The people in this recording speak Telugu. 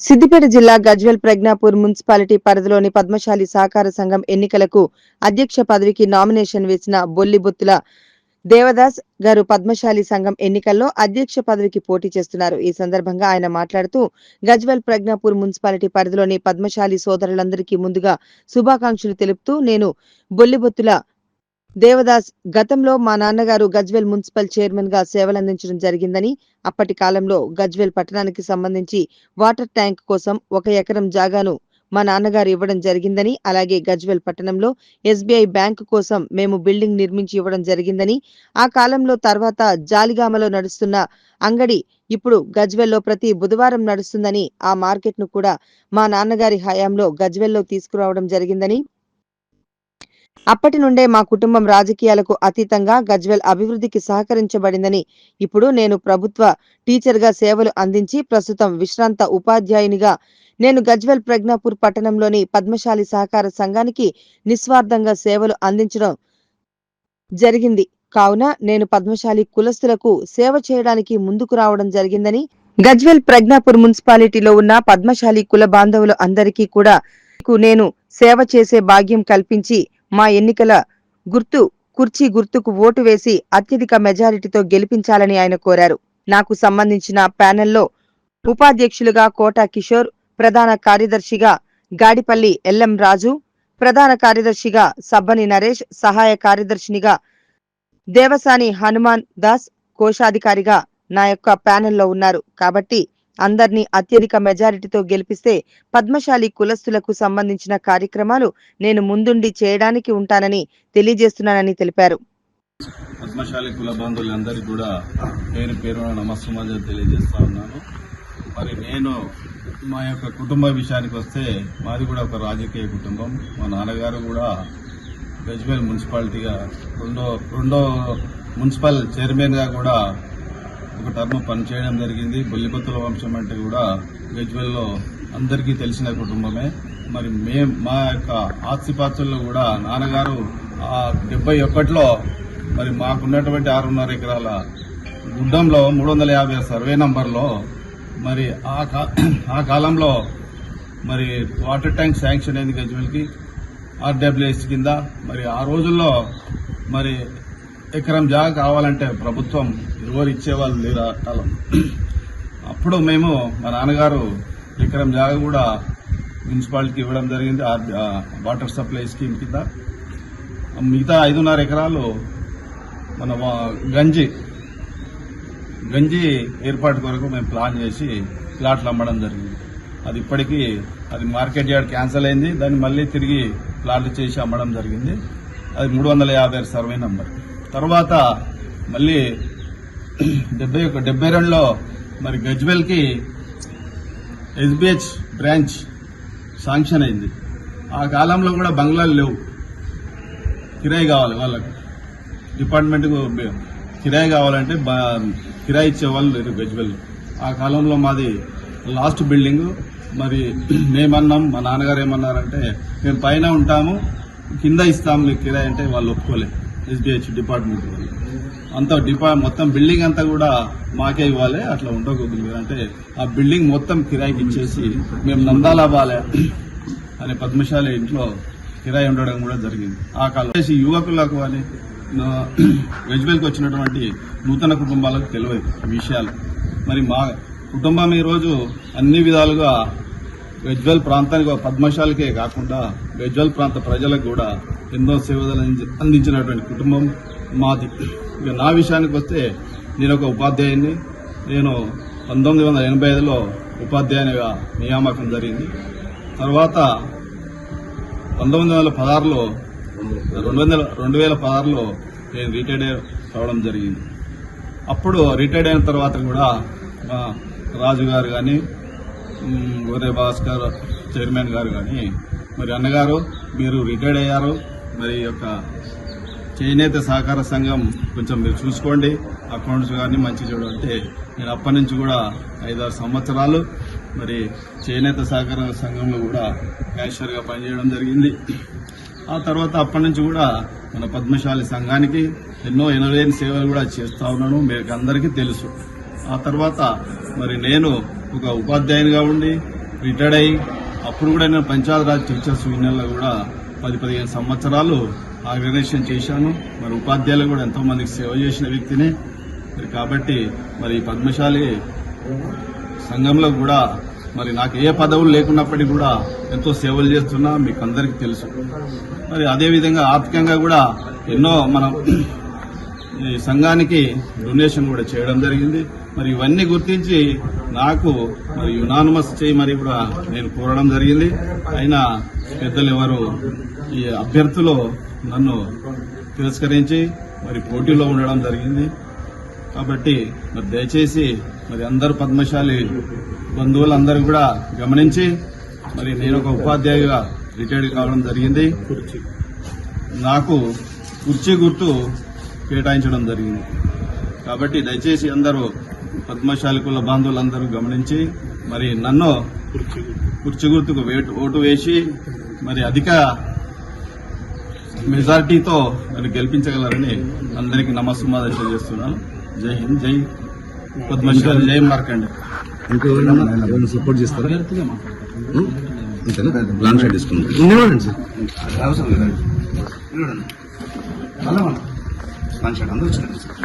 సిద్దిపేట జిల్లా గజ్వేల్ ప్రజ్ఞాపూర్ మున్సిపాలిటీ పరిధిలోని పద్మశాలి సహకార సంఘం ఎన్నికలకు అధ్యక్ష పదవికి నామినేషన్ వేసిన బొల్లిబొత్తుల దేవదాస్ గారు పద్మశాలి సంఘం ఎన్నికల్లో అధ్యక్ష పదవికి పోటీ చేస్తున్నారు. ఈ సందర్భంగా ఆయన మాట్లాడుతూ గజ్వేల్ ప్రజ్ఞాపూర్ మున్సిపాలిటీ పరిధిలోని పద్మశాలి సోదరులందరికీ ముందుగా శుభాకాంక్షలు తెలుపుతూ నేను బొల్లిబొత్తుల దేవదాస్ గతంలో మా నాన్నగారు గజ్వేల్ మున్సిపల్ చైర్మన్ గా సేవలందించడం జరిగిందని, అప్పటి కాలంలో గజ్వేల్ పట్టణానికి సంబంధించి వాటర్ ట్యాంక్ కోసం 1 ఎకరం జాగాను మా నాన్నగారు ఇవ్వడం జరిగిందని, అలాగే గజ్వేల్ పట్టణంలో SBI బ్యాంకు కోసం మేము బిల్డింగ్ నిర్మించి ఇవ్వడం జరిగిందని, ఆ కాలంలో తర్వాత జాలిగామలో నడుస్తున్న అంగడి ఇప్పుడు గజ్వేల్లో ప్రతి బుధవారం నడుస్తుందని, ఆ మార్కెట్ ను కూడా మా నాన్నగారి హయాంలో గజ్వేల్లో తీసుకురావడం జరిగిందని, అప్పటి నుండే మా కుటుంబం రాజకీయాలకు అతీతంగా గజ్వేల్ అభివృద్ధికి సహకరించబడిందని, ఇప్పుడు నేను ప్రభుత్వ టీచర్గా సేవలు అందించి ప్రస్తుతం విశ్రాంత ఉపాధ్యాయునిగా నేను గజ్వేల్ ప్రజ్ఞాపూర్ పట్టణంలోని పద్మశాలి సహకార సంఘానికి నిస్వార్థంగా సేవలు అందించడం జరిగింది. కావున నేను పద్మశాలి కులస్తులకు సేవ చేయడానికి ముందుకు రావడం జరిగిందని, గజ్వేల్ ప్రజ్ఞాపూర్ మున్సిపాలిటీలో ఉన్న పద్మశాలి కుల బాంధవులు అందరికీ కూడా నేను సేవ చేసే భాగ్యం కల్పించి మా ఎన్నికల కుర్చీ గుర్తుకు ఓటు వేసి అత్యధిక మెజారిటీతో గెలిపించాలని ఆయన కోరారు. నాకు సంబంధించిన ప్యానెల్లో ఉపాధ్యక్షులుగా కోట కిషోర్, ప్రధాన కార్యదర్శిగా గాడిపల్లి ఎల్ఎం రాజు, ప్రధాన కార్యదర్శిగా సబ్బని నరేష్, సహాయ కార్యదర్శినిగా దేవసాని హనుమాన్ దాస్, కోశాధికారిగా నా యొక్క ప్యానెల్లో ఉన్నారు. కాబట్టి అందర్నీ అత్యధిక మెజారిటీతో గెలిపిస్తే పద్మశాలి కులస్తులకు సంబంధించిన కార్యక్రమాలు నేను ముందుండి చేయడానికి ఉంటానని తెలియజేస్తున్నానని తెలిపారు. పద్మశాలి కుల బంధువులందరికీ కూడా పేరు పేరున నమస్సుమాంజలి తెలియజేస్తా ఉన్నాను. మరి నేను మా యొక్క కుటుంబ విషయానికి వస్తే మాది కూడా ఒక రాజకీయ కుటుంబం. మా నాన్నగారు కూడా గజ్వేల్ మున్సిపాలిటీగా రెండో మున్సిపల్ చైర్మన్గా కూడా ఒక టర్మ్ పనిచేయడం జరిగింది. బొల్లిబొత్తుల వంశం అంటే కూడా గజ్వేల్లో అందరికీ తెలిసిన కుటుంబమే. మరి మా యొక్క ఆస్తిపాస్తుల్లో కూడా నాన్నగారు 71లో మరి మాకున్నటువంటి 6.5 ఎకరాల గుడ్డంలో 350 సర్వే నంబర్లో మరి ఆ కాలంలో మరి వాటర్ ట్యాంక్ శాంక్షన్ అయింది గజ్వేల్కి RWS కింద. మరి ఆ రోజుల్లో మరి ఎకరం జాగా కావాలంటే ప్రభుత్వం ఎవరు ఇచ్చేవాళ్ళు లేరు ఆ కాలం. అప్పుడు మేము మా నాన్నగారు ఎకరం జాగా కూడా మున్సిపాలిటీకి ఇవ్వడం జరిగింది వాటర్ సప్లై స్కీమ్ కింద. మిగతా 5.5 ఎకరాలు మన గంజి ఏర్పాటు కొరకు మేము ప్లాన్ చేసి ప్లాట్లు అమ్మడం జరిగింది. అది ఇప్పటికీ అది మార్కెట్ యార్డ్ క్యాన్సిల్ అయింది. దాన్ని మళ్ళీ తిరిగి ప్లాట్లు చేసి అమ్మడం జరిగింది. అది 350 సర్వే నంబర్. తర్వాత మళ్ళీ 72లో మరి గజ్వేల్కి SBH బ్రాంచ్ శాంక్షన్ అయింది. ఆ కాలంలో కూడా బంగ్లాలు లేవు, కిరాయి కావాలి వాళ్ళకు. డిపార్ట్మెంట్కు కిరాయి కావాలంటే కిరాయి ఇచ్చేవాళ్ళు లేరు గజ్వేల్లో. ఆ కాలంలో మాది లాస్ట్ బిల్డింగ్. మరి మేమన్నాం, మా నాన్నగారు ఏమన్నారంటే మేము పైన ఉంటాము కింద ఇస్తాం మీకు కిరాయి అంటే వాళ్ళు ఒప్పుకోలేదు. SBH డిపార్ట్మెంట్ వాళ్ళు అంతా మొత్తం బిల్డింగ్ అంతా కూడా మాకే ఇవ్వాలి, అట్లా ఉండకూడదు అంటే ఆ బిల్డింగ్ మొత్తం కిరాయికి ఇచ్చేసి మేము నందాలాబాలే అనే పద్మశాలి ఇంట్లో కిరాయి ఉండడం కూడా జరిగింది. ఆ కాలం యువకులకు అని గజ్వేల్కి వచ్చినటువంటి నూతన కుటుంబాలకు తెలియదు విషయాలు. మరి మా కుటుంబం ఈరోజు అన్ని విధాలుగా గజ్వేల్ ప్రాంతానికి పద్మశాలికే కాకుండా గజ్వేల్ ప్రాంత ప్రజలకు కూడా ఎన్నో సేవలు అందించినటువంటి కుటుంబం మాది. ఇక నా విషయానికి వస్తే నేను ఒక ఉపాధ్యాయుని. నేను 1985లో ఉపాధ్యాయునిగా నియామకం జరిగింది. తర్వాత 2016లో నేను రిటైర్డ్ కావడం జరిగింది. అప్పుడు రిటైర్డ్ అయిన తర్వాత కూడా మా రాజు గారు కానీ గోరే భాస్కర్ చైర్మన్ గారు కానీ మరి అన్నగారు మీరు రిటైర్డ్ అయ్యారు, మరి యొక్క చేనేత సహకార సంఘం కొంచెం మీరు చూసుకోండి, అకౌంట్స్ కానీ మంచి చూడంటే నేను అప్పటి నుంచి కూడా 5-6 సంవత్సరాలు మరి చేనేత సహకార సంఘంలో కూడా క్యాషియర్గా పనిచేయడం జరిగింది. ఆ తర్వాత అప్పటి నుంచి కూడా మన పద్మశాలి సంఘానికి ఎన్నో ఎనలేని సేవలు కూడా చేస్తా ఉన్నాను, మీకు అందరికీ తెలుసు. ఆ తర్వాత మరి నేను ఒక ఉపాధ్యాయునిగా ఉండి రిటైర్డ్ అయ్యి అప్పుడు కూడా నేను పంచాయతీరాజ్ టీచర్స్ యూనియన్లో కూడా 10-15 సంవత్సరాలు ఆర్గనైజేషన్ చేశాను. మరి ఉపాధ్యాయులు కూడా ఎంతో మందికి సేవ చేసిన వ్యక్తిని. మరి కాబట్టి మరి పద్మశాలి సంఘంలో కూడా మరి నాకు ఏ పదవులు లేకున్నప్పటికీ కూడా ఎంతో సేవలు చేస్తున్నా మీకు అందరికీ తెలుసు. మరి అదేవిధంగా ఆర్థికంగా కూడా ఎన్నో మనం ఈ సంఘానికి డొనేషన్ కూడా చేయడం జరిగింది. మరి ఇవన్నీ గుర్తించి నాకు మరి యునానిమస్ చేయి మరి కూడా నేను కోరడం జరిగింది. అయినా పెద్దలు ఎవరు ఈ అభ్యర్థులు నన్ను తిరస్కరించి మరి పోటీలో ఉండడం జరిగింది. కాబట్టి మరి దయచేసి మరి అందరు పద్మశాలి బంధువులందరూ కూడా గమనించి మరి నేను ఒక ఉపాధ్యాయుగా రిటైర్డ్ కావడం జరిగింది. నాకు కుర్చీ గుర్తు కేటాయించడం జరిగింది. కాబట్టి దయచేసి అందరూ పద్మశాలి కుల బాంధవులందరూ గమనించి మరి నన్ను కుర్చీ గుర్తుకు ఓటు వేసి మరి అధిక మెజారిటీతో నన్ను గెలిపించగలరని అందరికీ నమస్సుమాదాలు తెలియజేస్తున్నాను. జై హింద్, జై పద్మశాలి, జై మార్కండే. ఇంకెవరైనా సపోర్ట్ చేస్తారా? అంతేనా? లాంగ్ షాట్ తీసుకుందాం సార్. అవసరం లేదా? లాంగ్ షాట్ అందరూ వచ్చినారు సార్.